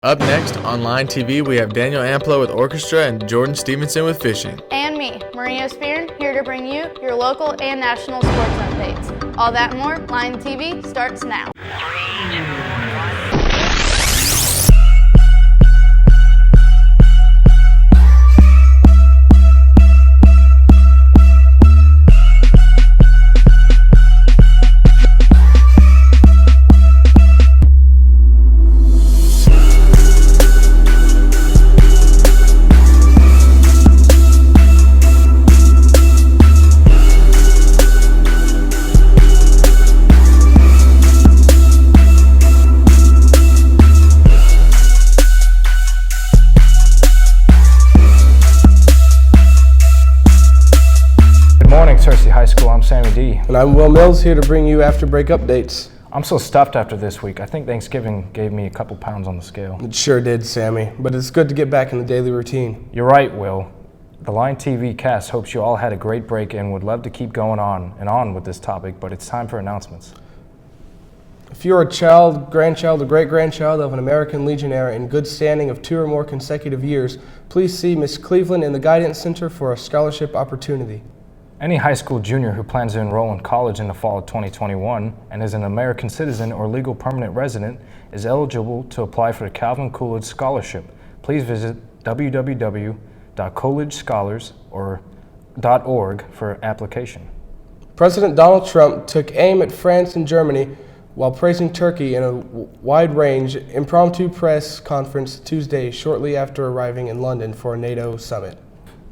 Up next on LionTV, we have Daniel Amplo with Orchestra and Jordan Stevenson with fishing. And me, Maria Spearn, here to bring you your local and national sports updates. All that and more, LionTV starts now. High School, I'm Sammy D. And I'm Will Mills, here to bring you after break updates. I'm so stuffed after this week. I think Thanksgiving gave me a couple pounds on the scale. It sure did, Sammy, but it's good to get back in the daily routine. You're right, Will. The LionTV cast hopes you all had a great break and would love to keep going on with this topic, but it's time for announcements. If you're a child, grandchild, or great-grandchild of an American Legionnaire in good standing of 2 or more consecutive years, please see Miss Cleveland in the Guidance Center for a scholarship opportunity. Any high school junior who plans to enroll in college in the fall of 2021 and is an American citizen or legal permanent resident is eligible to apply for the Calvin Coolidge Scholarship. Please visit www.coolidgescholars.org for application. President Donald Trump took aim at France and Germany while praising Turkey in a wide-range impromptu press conference Tuesday shortly after arriving in London for a NATO summit.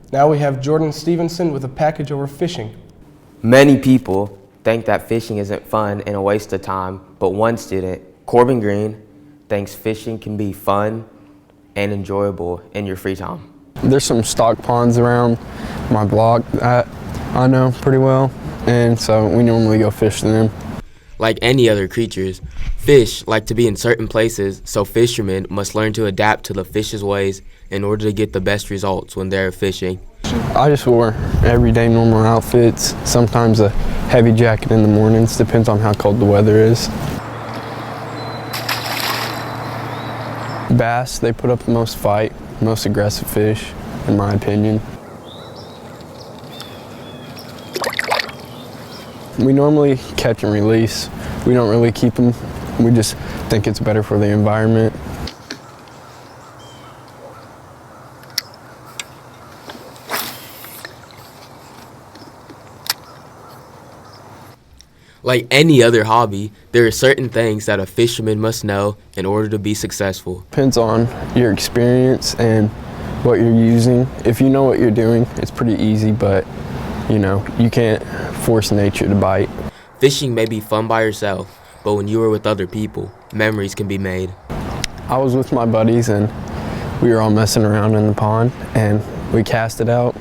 Now we have Jordan Stevenson with a package over fishing. Many people think that fishing isn't fun and a waste of time, but one student, Corbin Green, thinks fishing can be fun and enjoyable in your free time. There's some stock ponds around my block that I know pretty well, and so we normally go fish them. Like any other creatures, fish like to be in certain places, so fishermen must learn to adapt to the fish's ways in order to get the best results when they're fishing. I just wore everyday normal outfits, sometimes a heavy jacket in the mornings, depends on how cold the weather is. Bass, they put up the most fight, most aggressive fish, in my opinion. We normally catch and release. We don't really keep them. We just think it's better for the environment. Like any other hobby, there are certain things that a fisherman must know in order to be successful. Depends on your experience and what you're using. If you know what you're doing, it's pretty easy, but you can't force nature to bite. Fishing may be fun by yourself, but when you are with other people, memories can be made. I was with my buddies and we were all messing around in the pond and we cast it out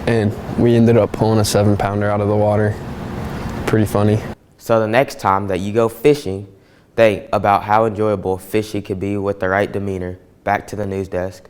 and we ended up pulling a 7-pounder out of the water. Pretty funny. So the next time that you go fishing, think about how enjoyable fishing could be with the right demeanor. Back to the news desk.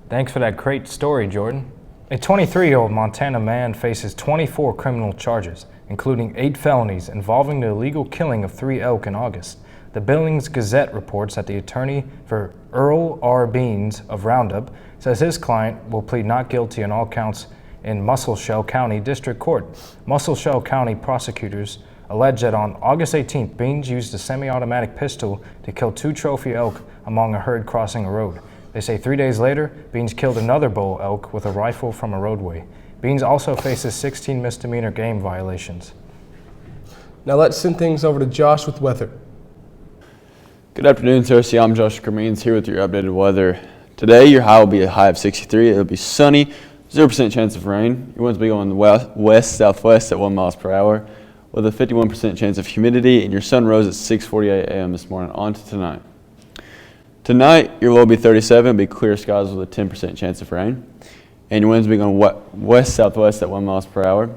Thanks for that great story, Jordan. A 23-year-old Montana man faces 24 criminal charges, including 8 felonies involving the illegal killing of 3 elk in August. The Billings Gazette reports that the attorney for Earl R. Beans of Roundup says his client will plead not guilty on all counts in Musselshell County District Court. Musselshell County prosecutors allege that on August 18th, Beans used a semi-automatic pistol to kill 2 trophy elk among a herd crossing a road. They say 3 days later, Beans killed another bull elk with a rifle from a roadway. Beans also faces 16 misdemeanor game violations. Now let's send things over to Josh with weather. Good afternoon, Cersei. I'm Josh Cremines here with your updated weather. Today, your high will be a high of 63. It'll be sunny, 0% chance of rain. Your winds will be going west-southwest at 1 miles per hour with a 51% chance of humidity, and your sun rose at 6:48 a.m. this morning on to tonight. Tonight, your low will be 37, it'll be clear skies with a 10% chance of rain. And your winds will be going west-southwest at 1 miles per hour.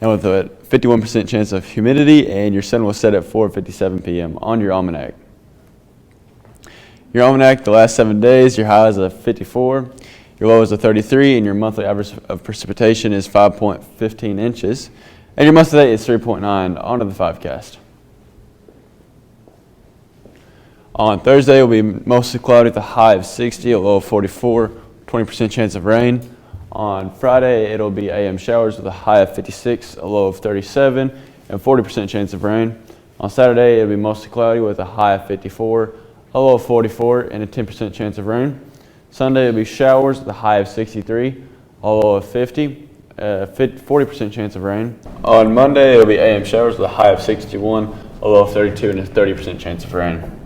And with a 51% chance of humidity, and your sun will set at 4:57 p.m. on your almanac. Your almanac, the last 7 days, your high is a 54, your low is a 33, and your monthly average of precipitation is 5.15 inches. And your month-to-date is 3.9. On to the 5cast. On Thursday, it will be mostly cloudy with a high of 60, a low of 44, 20% chance of rain. On Friday, it'll be AM showers with a high of 56, a low of 37, and 40% chance of rain. On Saturday, it'll be mostly cloudy with a high of 54, a low of 44, and a 10% chance of rain. Sunday, it'll be showers with a high of 63, a low of 50, 40% chance of rain. On Monday, it'll be AM showers with a high of 61, a low of 32, and a 30% chance of rain.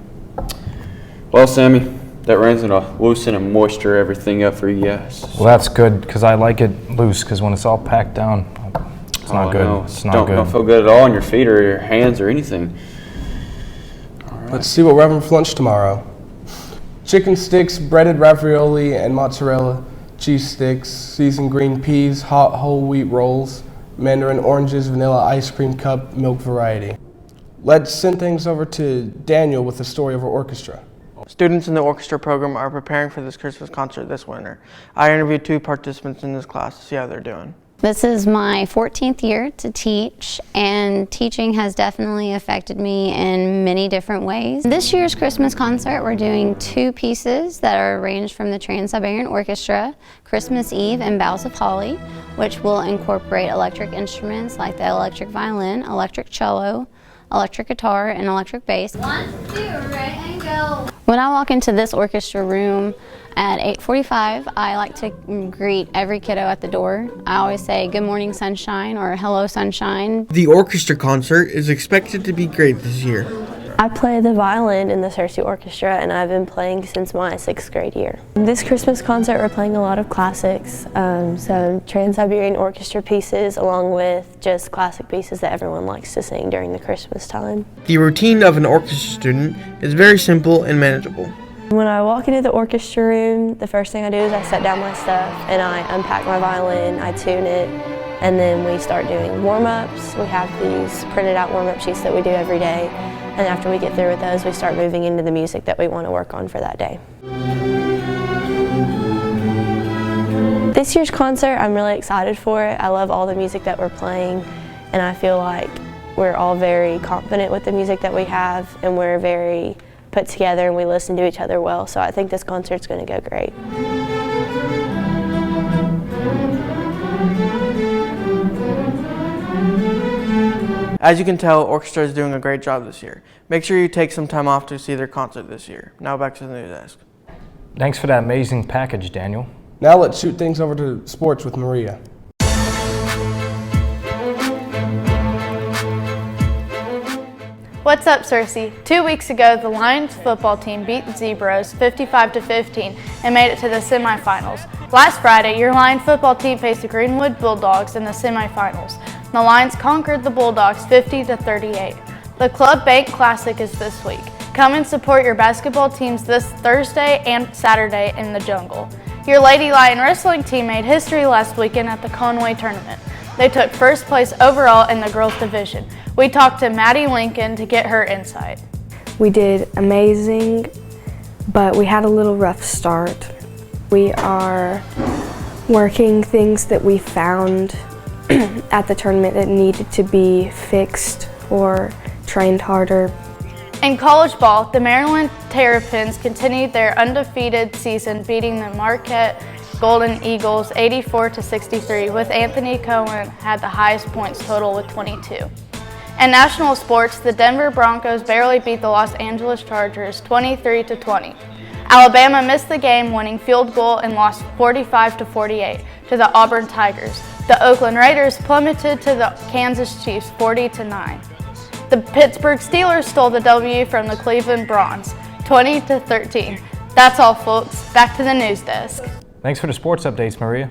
Well, Sammy, that rain's gonna loosen and moisture everything up for you guys. Well, that's good because I like it loose because when it's all packed down, it's not good. No. It's not good. Don't feel good at all on your feet or your hands or anything. Let's see what we're having for lunch tomorrow. Chicken sticks, breaded ravioli and mozzarella, cheese sticks, seasoned green peas, hot whole wheat rolls, mandarin oranges, vanilla ice cream cup, milk variety. Let's send things over to Daniel with the story of our orchestra. Students in the orchestra program are preparing for this Christmas concert this winter. I interviewed 2 participants in this class to see how they're doing. This is my 14th year to teach, and teaching has definitely affected me in many different ways. This year's Christmas concert, we're doing 2 pieces that are arranged from the Trans-Siberian Orchestra, Christmas Eve and Boughs of Holly, which will incorporate electric instruments like the electric violin, electric cello, electric guitar, and electric bass. 1, 2, ready and go. When I walk into this orchestra room at 8:45, I like to greet every kiddo at the door. I always say, "Good morning, sunshine," or "Hello, sunshine." The orchestra concert is expected to be great this year. I play the violin in the Cersei Orchestra, and I've been playing since my 6th grade year. This Christmas concert, we're playing a lot of classics, some Trans-Siberian Orchestra pieces, along with just classic pieces that everyone likes to sing during the Christmas time. The routine of an orchestra student is very simple and manageable. When I walk into the orchestra room, the first thing I do is I set down my stuff and I unpack my violin, I tune it, and then we start doing warm-ups. We have these printed out warm-up sheets that we do every day. And after we get through with those, we start moving into the music that we want to work on for that day. This year's concert, I'm really excited for it. I love all the music that we're playing, and I feel like we're all very confident with the music that we have, and we're very put together and we listen to each other well. So I think this concert's going to go great. As you can tell, orchestra is doing a great job this year. Make sure you take some time off to see their concert this year. Now back to the news desk. Thanks for that amazing package, Daniel. Now let's shoot things over to sports with Maria. What's up, Cersei? 2 weeks ago, the Lions football team beat the Zebras 55-15 and made it to the semifinals. Last Friday, your Lion football team faced the Greenwood Bulldogs in the semifinals. The Lions conquered the Bulldogs 50-38. The Club Bank Classic is this week. Come and support your basketball teams this Thursday and Saturday in the Jungle. Your Lady Lion wrestling team made history last weekend at the Conway Tournament. They took first place overall in the girls division. We talked to Maddie Lincoln to get her insight. We did amazing, but we had a little rough start. We are working things that we found at the tournament that needed to be fixed or trained harder. In college ball, the Maryland Terrapins continued their undefeated season, beating the Marquette Golden Eagles 84-63, with Anthony Cohen had the highest points total with 22. In national sports, the Denver Broncos barely beat the Los Angeles Chargers 23-20. Alabama missed the game-winning field goal and lost 45-48 to the Auburn Tigers. The Oakland Raiders plummeted to the Kansas Chiefs 40-9. The Pittsburgh Steelers stole the W from the Cleveland Browns 20-13. That's all, folks. Back to the news desk. Thanks for the sports updates, Maria.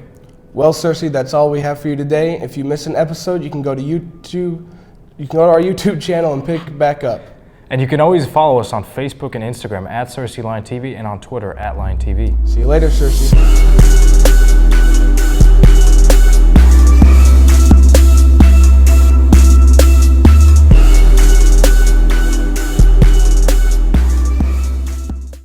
Well, Cersei, that's all we have for you today. If you miss an episode, you can go to YouTube. You can go to our YouTube channel and pick back up. And you can always follow us on Facebook and Instagram at Cersei LionTV and on Twitter at LionTV. See you later, Cersei.